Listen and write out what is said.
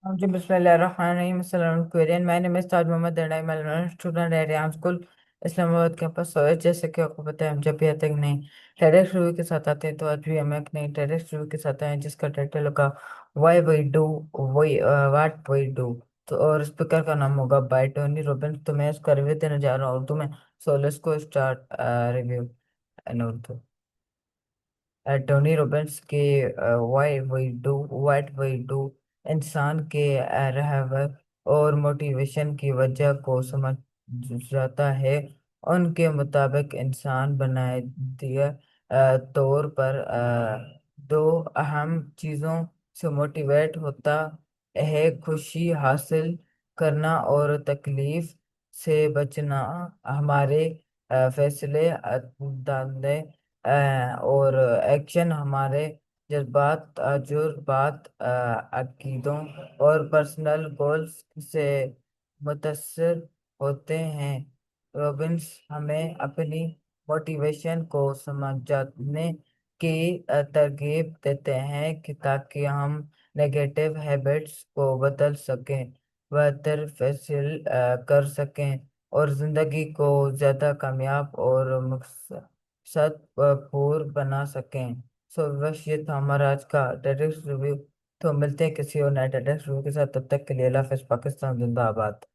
जी बिस्मिल्लाहिर्रहमानिर्रहीम। अस्सलाम वालेकुम। My name is Taj Mohammad and I'm a student at Rayyan School, Islamabad campus. और जैसे कि आपको पता है, हम जब भी आते हैं नई टेडेक्स रिव्यू के साथ आते हैं, तो आज भी हम एक नई टेडेक्स रिव्यू के साथ आए हैं जिसका टाइटल होगा why we do we what we do. तो और स्पीकर का नाम होगा बाय टोनी रॉबिन्स। तो मैं उसका रिव्यू देने जा रहा हूँ उर्दू में। So let's go start review in Urdu. Tony Robbins के why we do what we do इंसान के रहवर और मोटिवेशन की वजह को समझ जाता है। उनके मुताबिक इंसान बनाए दिए तौर पर दो अहम चीज़ों से मोटिवेट होता है: खुशी हासिल करना और तकलीफ से बचना। हमारे फैसले और एक्शन हमारे जज्बात, तजुर्बात, अकीदों और पर्सनल गोल्स से मुतासर होते हैं। रॉबिन्स हमें अपनी मोटिवेशन को समझने की तरगीब देते हैं कि ताकि हम नेगेटिव हैबिट्स को बदल सकें, बेहतर फैसल कर सकें और ज़िंदगी को ज़्यादा कामयाब और भरपूर बना सकें। सो बस ये था हमारा आज का टेडेक्स रिव्यू। तो मिलते हैं किसी और नए टेडेक्स रिव्यू के साथ। तब तक के लिए अल्लाह हाफ़िज़। पाकिस्तान जिंदाबाद।